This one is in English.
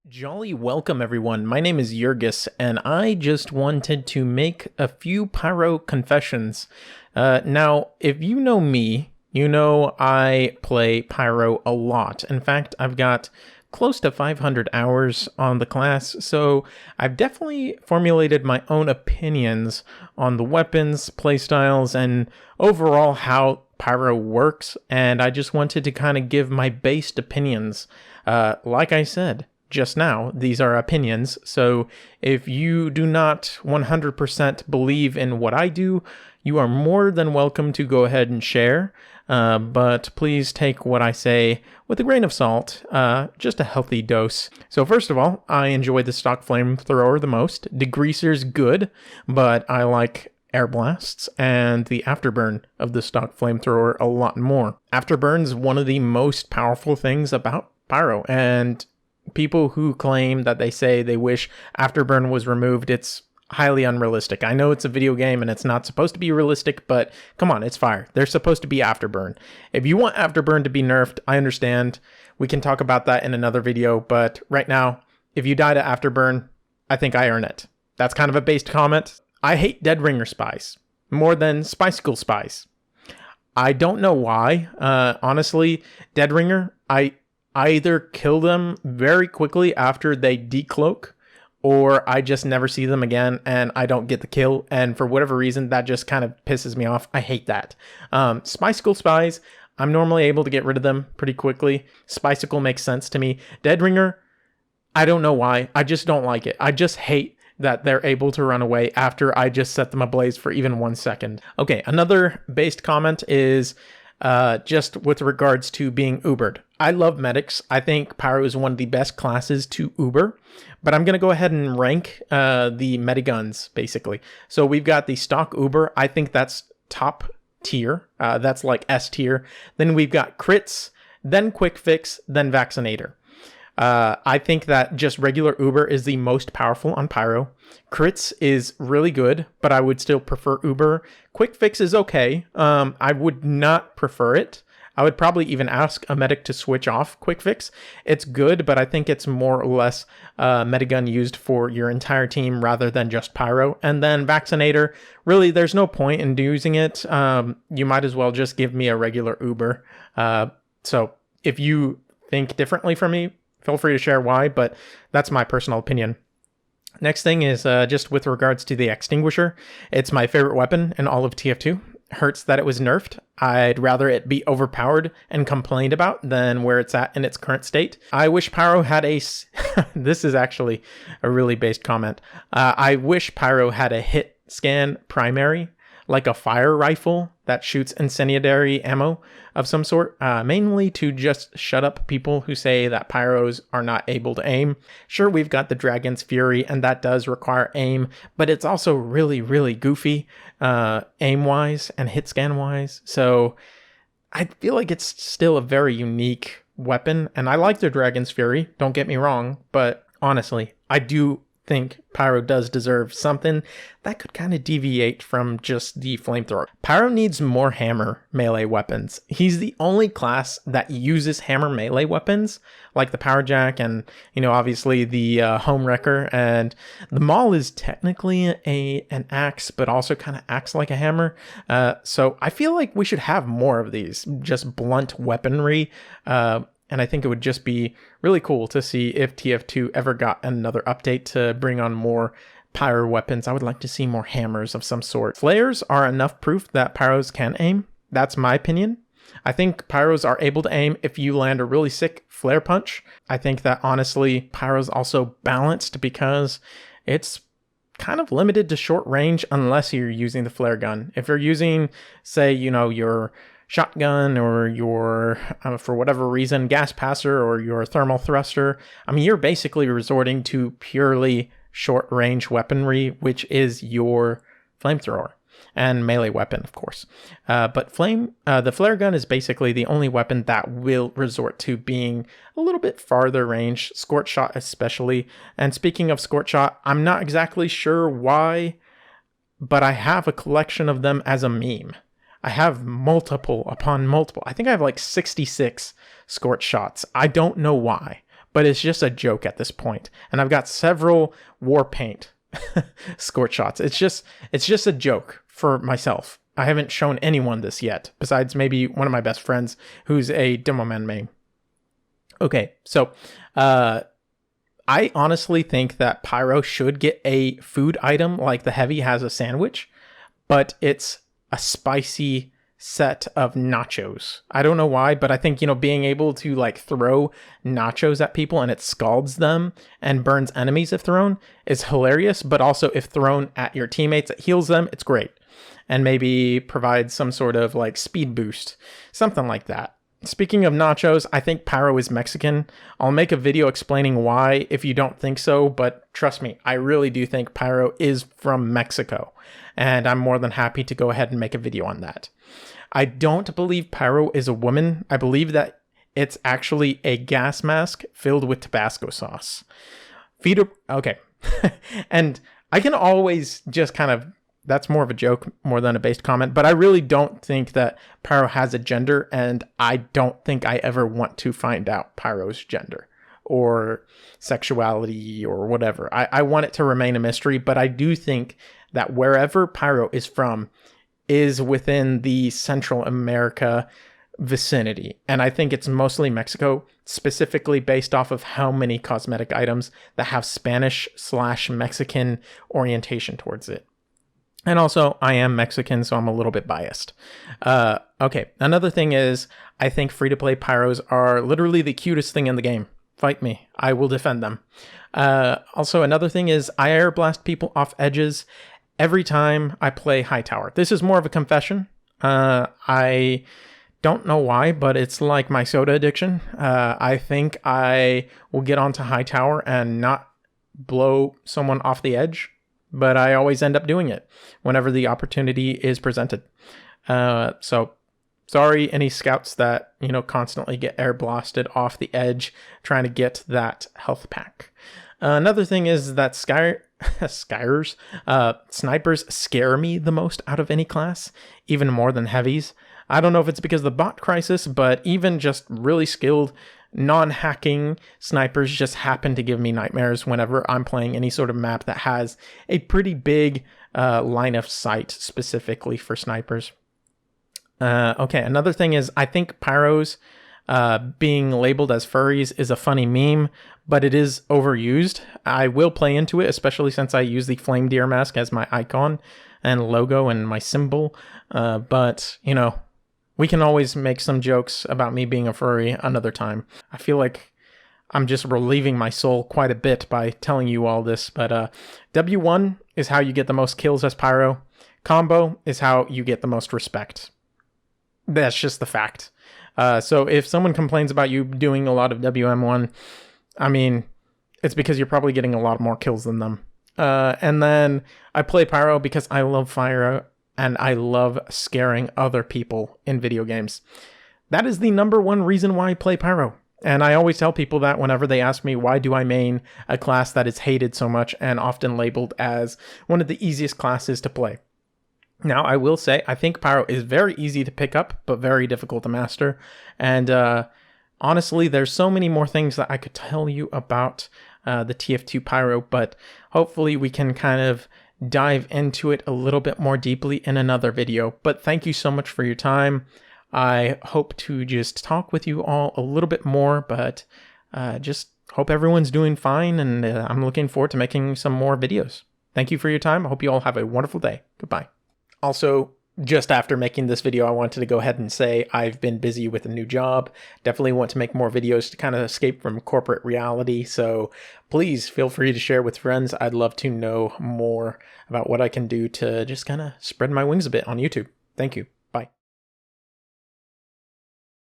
Jolly welcome, everyone. My name is Yhurgis, and I just wanted to make a few Pyro confessions. Now, if you know me, you know I play Pyro a lot. In fact, I've got close to 500 hours on the class, so I've definitely formulated my own opinions on the weapons, playstyles, and overall how Pyro works, and I just wanted to kind of give my based opinions. Like I said just now, these are opinions, so if you do not 100% believe in what I do, you are more than welcome to go ahead and share, but please take what I say with a grain of salt, just a healthy dose. So first of all, I enjoy the stock flamethrower the most. Degreaser's good, but I like air blasts and the afterburn of the stock flamethrower a lot more. Afterburn's one of the most powerful things about Pyro, and people who claim that they say they wish afterburn was removed, it's highly unrealistic. I know it's a video game and it's not supposed to be realistic, but come on, it's fire. There's supposed to be afterburn. If you want afterburn to be nerfed, I understand. We can talk about that in another video, but right now, if you die to afterburn, I think I earn it. That's kind of a based comment. I hate Dead Ringer spies more than Spicicle spies. I don't know why. Honestly, Dead Ringer, I either kill them very quickly after they decloak, or I just never see them again and I don't get the kill. And for whatever reason, that just kind of pisses me off. I hate that. Spicicle spies, I'm normally able to get rid of them pretty quickly. Spicicle makes sense to me. Dead Ringer, I don't know why. I just don't like it. I just hate that they're able to run away after I just set them ablaze for even 1 second. Okay, another based comment is just with regards to being Ubered. I love medics. I think Pyro is one of the best classes to Uber, but I'm going to go ahead and rank the mediguns, basically. So we've got the stock Uber. I think that's top tier. That's like S tier. Then we've got crits, then quick fix, then vaccinator. I think that just regular Uber is the most powerful on Pyro. Crits is really good, but I would still prefer Uber. Quick fix is okay. I would not prefer it. I would probably even ask a medic to switch off quick fix. It's good, but I think it's more or less medigun used for your entire team rather than just Pyro. And then vaccinator, really, there's no point in using it. You might as well just give me a regular Uber. So if you think differently from me, feel free to share why, but that's my personal opinion. Next thing is just with regards to the extinguisher. It's my favorite weapon in all of TF2. Hurts that it was nerfed. I'd rather it be overpowered and complained about than where it's at in its current state. I wish Pyro had a... This is actually a really based comment. I wish Pyro had a hit scan primary, like a fire rifle that shoots incendiary ammo of some sort, mainly to just shut up people who say that Pyros are not able to aim. Sure, we've got the Dragon's Fury, and that does require aim, but it's also really, really goofy aim-wise and hit scan-wise, so I feel like it's still a very unique weapon, and I like the Dragon's Fury, don't get me wrong, but honestly, I do think Pyro does deserve something that could kind of deviate from just the flamethrower. Pyro needs more hammer melee weapons. He's the only class that uses hammer melee weapons, like the Power Jack and, you know, obviously the Home Wrecker, and the Maul is technically an axe, but also kind of acts like a hammer. So I feel like we should have more of these, just blunt weaponry, and I think it would just be really cool to see if TF2 ever got another update to bring on more Pyro weapons. I would like to see more hammers of some sort. Flares are enough proof that Pyros can aim. That's my opinion. I think Pyros are able to aim if you land a really sick flare punch. I think that honestly, Pyro's also balanced because it's kind of limited to short range unless you're using the flare gun. If you're using, say, you know, your shotgun or your, for whatever reason, gas passer or your thermal thruster, I mean, you're basically resorting to purely short range weaponry, which is your flamethrower and melee weapon, of course. But the flare gun is basically the only weapon that will resort to being a little bit farther range, scorch shot especially. And speaking of scorch shot, I'm not exactly sure why, but I have a collection of them as a meme. I have multiple upon multiple. I think I have like 66 scorch shots. I don't know why, but it's just a joke at this point. And I've got several war paint squirt shots. It's just a joke for myself. I haven't shown anyone this yet, besides maybe one of my best friends who's a Demoman main. Okay, so I honestly think that Pyro should get a food item like the Heavy has a sandwich, but it's a spicy set of nachos. I don't know why, but I think, being able to like throw nachos at people and it scalds them and burns enemies if thrown is hilarious, but also if thrown at your teammates, it heals them. It's great. And maybe provides some sort of like speed boost, something like that. Speaking of nachos, I think Pyro is Mexican. I'll make a video explaining why if you don't think so, but trust me, I really do think Pyro is from Mexico, and I'm more than happy to go ahead and make a video on that. I don't believe Pyro is a woman. I believe that it's actually a gas mask filled with Tabasco sauce. Okay. And I can always just kind of, that's more of a joke more than a based comment, but I really don't think that Pyro has a gender, and I don't think I ever want to find out Pyro's gender or sexuality or whatever. I want it to remain a mystery, but I do think that wherever Pyro is from is within the Central America vicinity, and I think it's mostly Mexico, specifically based off of how many cosmetic items that have Spanish/Mexican orientation towards it. And also, I am Mexican, so I'm a little bit biased. Okay, another thing is, I think free-to-play Pyros are literally the cutest thing in the game. Fight me. I will defend them. Also, another thing is, I air blast people off edges every time I play High Tower. This is more of a confession. I don't know why, but it's like my soda addiction. I think I will get onto High Tower and not blow someone off the edge, but I always end up doing it whenever the opportunity is presented. So sorry, any scouts that, constantly get air blasted off the edge trying to get that health pack. Another thing is that snipers scare me the most out of any class, even more than heavies. I don't know if it's because of the bot crisis, but even just really skilled non-hacking snipers just happen to give me nightmares whenever I'm playing any sort of map that has a pretty big line of sight specifically for snipers. Okay, another thing is I think Pyros being labeled as furries is a funny meme, but it is overused. I will play into it, especially since I use the flame deer mask as my icon and logo and my symbol. But, we can always make some jokes about me being a furry another time. I feel like I'm just relieving my soul quite a bit by telling you all this, but W1 is how you get the most kills as Pyro. Combo is how you get the most respect. That's just the fact. So if someone complains about you doing a lot of WM1, I mean, it's because you're probably getting a lot more kills than them. And then I play Pyro because I love fire and I love scaring other people in video games. That is the number one reason why I play Pyro. And I always tell people that whenever they ask me why do I main a class that is hated so much and often labeled as one of the easiest classes to play. Now, I will say, I think Pyro is very easy to pick up, but very difficult to master. And honestly, there's so many more things that I could tell you about the TF2 Pyro, but hopefully we can kind of dive into it a little bit more deeply in another video. But thank you so much for your time. I hope to just talk with you all a little bit more, but just hope everyone's doing fine, and I'm looking forward to making some more videos. Thank you for your time. I hope you all have a wonderful day. Goodbye. Also, just after making this video, I wanted to go ahead and say I've been busy with a new job. Definitely want to make more videos to kind of escape from corporate reality. So please feel free to share with friends. I'd love to know more about what I can do to just kind of spread my wings a bit on YouTube. Thank you.